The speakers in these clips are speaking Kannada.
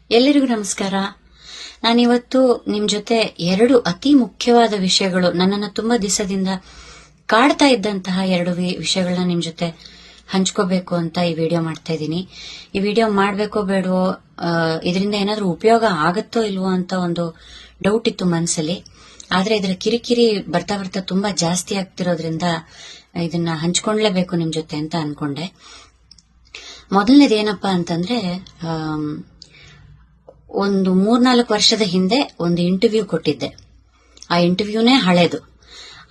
ಎಲ್ಲರಿಗೂ ನಮಸ್ಕಾರ. ನಾನಿವತ್ತು ನಿಮ್ ಜೊತೆ ಎರಡು ಅತಿ ಮುಖ್ಯವಾದ ವಿಷಯಗಳು, ನನ್ನನ್ನು ತುಂಬಾ ದಿವಸದಿಂದ ಕಾಡ್ತಾ ಇದ್ದಂತಹ ಎರಡು ವಿಷಯಗಳನ್ನ ನಿಮ್ ಜೊತೆ ಹಂಚ್ಕೋಬೇಕು ಅಂತ ಈ ವಿಡಿಯೋ ಮಾಡ್ತಾ ಇದ್ದೀನಿ. ಈ ವಿಡಿಯೋ ಮಾಡ್ಬೇಕೋ ಬೇಡವೋ, ಇದರಿಂದ ಏನಾದ್ರೂ ಉಪಯೋಗ ಆಗುತ್ತೋ ಇಲ್ವೋ ಅಂತ ಒಂದು ಡೌಟ್ ಇತ್ತು ಮನಸ್ಸಲ್ಲಿ. ಆದ್ರೆ ಇದರ ಕಿರಿಕಿರಿ ಬರ್ತಾ ಬರ್ತಾ ತುಂಬಾ ಜಾಸ್ತಿ ಆಗ್ತಿರೋದ್ರಿಂದ ಇದನ್ನ ಹಂಚ್ಕೊಂಡ್ಲೇಬೇಕು ನಿಮ್ ಜೊತೆ ಅಂತ ಅನ್ಕೊಂಡೆ. ಮೊದಲನೇದೇನಪ್ಪಾ ಅಂತಂದ್ರೆ, ಒಂದು 3-4 ವರ್ಷದ ಹಿಂದೆ ಒಂದು ಇಂಟರ್ವ್ಯೂ ಕೊಟ್ಟಿದ್ದೆ. ಆ ಇಂಟರ್ವ್ಯೂನೇ ಹಳೇದು.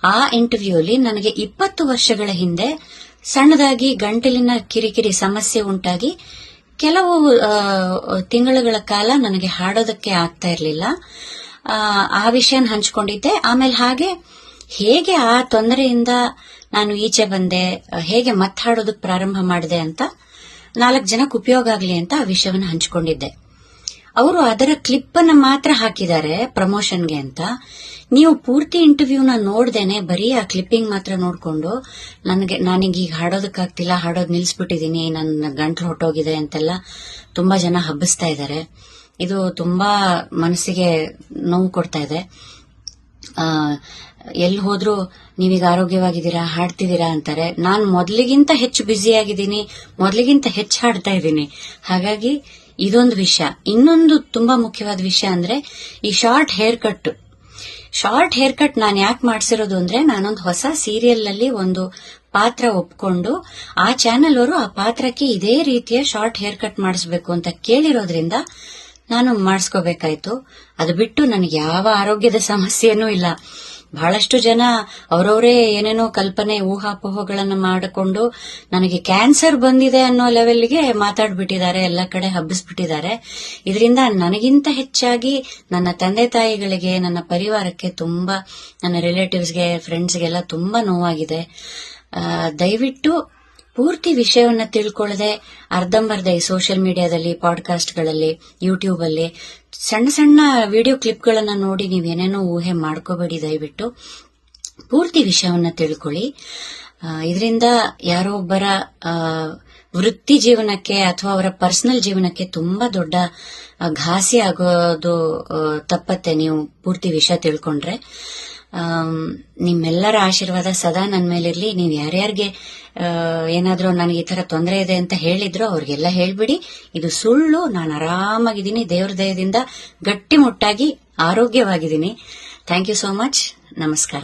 ಆ ಇಂಟರ್ವ್ಯೂಲಿ ನನಗೆ 20 ವರ್ಷಗಳ ಹಿಂದೆ ಸಣ್ಣದಾಗಿ ಗಂಟಲಿನ ಕಿರಿಕಿರಿ ಸಮಸ್ಯೆ ಉಂಟಾಗಿ ಕೆಲವು ತಿಂಗಳುಗಳ ಕಾಲ ನನಗೆ ಹಾಡೋದಕ್ಕೆ ಆಗ್ತಾ ಇರಲಿಲ್ಲ. ಆ ವಿಷಯನ ಹಂಚ್ಕೊಂಡಿದ್ದೆ. ಆಮೇಲೆ ಹಾಗೆ ಹೇಗೆ ಆ ತೊಂದರೆಯಿಂದ ನಾನು ಈಚೆ ಬಂದೆ, ಹೇಗೆ ಮತ್ತೆ ಹಾಡೋದಕ್ಕೆ ಪ್ರಾರಂಭ ಮಾಡಿದೆ ಅಂತ 4 ಜನಕ್ಕೆ ಉಪಯೋಗ ಆಗಲಿ ಅಂತ ಆ ವಿಷಯವನ್ನು ಹಂಚಿಕೊಂಡಿದ್ದೆ. ಅವರು ಅದರ ಕ್ಲಿಪ್ ಅನ್ನ ಮಾತ್ರ ಹಾಕಿದ್ದಾರೆ ಪ್ರಮೋಷನ್ಗೆ ಅಂತ. ನೀವು ಪೂರ್ತಿ ಇಂಟರ್ವ್ಯೂನ ನೋಡ್ದೇನೆ ಬರೀ ಆ ಕ್ಲಿಪ್ಪಿಂಗ್ ಮಾತ್ರ ನೋಡ್ಕೊಂಡು ನಾನೀಗ ಹಾಡೋದಕ್ಕಾಗ್ತಿಲ್ಲ, ಹಾಡೋದ್ ನಿಲ್ಸ್ಬಿಟ್ಟಿದೀನಿ, ನನ್ನ ಗಂಟ್ಲು ಹೊಟ್ಟೋಗಿದೆ ಅಂತೆಲ್ಲ ತುಂಬಾ ಜನ ಹಬ್ಬಿಸ್ತಾ ಇದ್ದಾರೆ. ಇದು ತುಂಬಾ ಮನಸ್ಸಿಗೆ ನೋವು ಕೊಡ್ತಾ ಇದೆ. ಎಲ್ಲಿ ಹೋದ್ರೂ ನೀವೀಗ ಆರೋಗ್ಯವಾಗಿದ್ದೀರಾ, ಹಾಡ್ತಿದ್ದೀರಾ ಅಂತಾರೆ. ನಾನು ಮೊದಲಿಗಿಂತ ಹೆಚ್ಚು ಬ್ಯುಸಿಯಾಗಿದ್ದೀನಿ, ಮೊದಲಿಗಿಂತ ಹೆಚ್ಚು ಹಾಡ್ತಾ ಇದ್ದೀನಿ. ಹಾಗಾಗಿ ಇದೊಂದು ವಿಷಯ. ಇನ್ನೊಂದು ತುಂಬಾ ಮುಖ್ಯವಾದ ವಿಷಯ ಅಂದ್ರೆ ಈ ಶಾರ್ಟ್ ಹೇರ್ ಕಟ್ ನಾನು ಯಾಕೆ ಮಾಡ್ಸಿರೋದು ಅಂದ್ರೆ, ನಾನೊಂದು ಹೊಸ ಸೀರಿಯಲ್ ನಲ್ಲಿ ಒಂದು ಪಾತ್ರ ಒಪ್ಕೊಂಡು ಆ ಚಾನೆಲ್ ಅವರು ಆ ಪಾತ್ರಕ್ಕೆ ಇದೇ ರೀತಿಯ ಶಾರ್ಟ್ ಹೇರ್ ಕಟ್ ಮಾಡಿಸ್ಬೇಕು ಅಂತ ಕೇಳಿರೋದ್ರಿಂದ ನಾನು ಮಾಡಿಸ್ಕೋಬೇಕಾಯ್ತು. ಅದು ಬಿಟ್ಟು ನನಗೆ ಯಾವ ಆರೋಗ್ಯದ ಸಮಸ್ಯೆನೂ ಇಲ್ಲ. ಬಹಳಷ್ಟು ಜನ ಅವರವರೇ ಏನೇನೋ ಕಲ್ಪನೆ ಊಹಾಪೋಹಗಳನ್ನು ಮಾಡಿಕೊಂಡು ನನಗೆ ಕ್ಯಾನ್ಸರ್ ಬಂದಿದೆ ಅನ್ನೋ ಲೆವೆಲ್ಗೆ ಮಾತಾಡ್ಬಿಟ್ಟಿದ್ದಾರೆ, ಎಲ್ಲ ಕಡೆ ಹಬ್ಬಿಸ್ಬಿಟ್ಟಿದ್ದಾರೆ. ಇದರಿಂದ ನನಗಿಂತ ಹೆಚ್ಚಾಗಿ ನನ್ನ ತಂದೆ ತಾಯಿಗಳಿಗೆ, ನನ್ನ ಪರಿವಾರಕ್ಕೆ ತುಂಬಾ, ನನ್ನ ರಿಲೇಟಿವ್ಸ್ಗೆ, ಫ್ರೆಂಡ್ಸ್ಗೆಲ್ಲ ತುಂಬಾ ನೋವಾಗಿದೆ. ದಯವಿಟ್ಟು ಪೂರ್ತಿ ವಿಷಯವನ್ನ ತಿಳ್ಕೊಳ್ಳದೆ ಅರ್ಧಂಬರ್ಧ ಈ ಸೋಷಿಯಲ್ ಮೀಡಿಯಾದಲ್ಲಿ, ಪಾಡ್ಕಾಸ್ಟ್ಗಳಲ್ಲಿ, ಯೂಟ್ಯೂಬ್ ಅಲ್ಲಿ ಸಣ್ಣ ಸಣ್ಣ ವಿಡಿಯೋ ಕ್ಲಿಪ್ಗಳನ್ನ ನೋಡಿ ನೀವೇನೇನೋ ಊಹೆ ಮಾಡ್ಕೋಬೇಡಿ. ದಯವಿಟ್ಟು ಪೂರ್ತಿ ವಿಷಯವನ್ನ ತಿಳ್ಕೊಳ್ಳಿ. ಇದರಿಂದ ಯಾರೋ ಒಬ್ಬರ ವೃತ್ತಿ ಜೀವನಕ್ಕೆ ಅಥವಾ ಅವರ ಪರ್ಸನಲ್ ಜೀವನಕ್ಕೆ ತುಂಬಾ ದೊಡ್ಡ ಘಾಸಿ ಆಗೋದು ತಪ್ಪತ್ತೆ ನೀವು ಪೂರ್ತಿ ವಿಷಯ ತಿಳ್ಕೊಂಡ್ರೆ. ನಿಮ್ಮೆಲ್ಲರ ಆಶೀರ್ವಾದ ಸದಾ ನನ್ನ ಮೇಲಿರ್ಲಿ. ನೀವು ಯಾರ್ಯಾರಿಗೆ ಏನಾದ್ರೂ ನನಗೆ ಈ ತರ ತೊಂದರೆ ಇದೆ ಅಂತ ಹೇಳಿದ್ರು ಅವ್ರಿಗೆಲ್ಲ ಹೇಳ್ಬಿಡಿ, ಇದು ಸುಳ್ಳು, ನಾನು ಆರಾಮಾಗಿದ್ದೀನಿ, ದೇವ್ರ ದಯದಿಂದ ಗಟ್ಟಿಮುಟ್ಟಾಗಿ ಆರೋಗ್ಯವಾಗಿದ್ದೀನಿ. Thank you so much. ನಮಸ್ಕಾರ.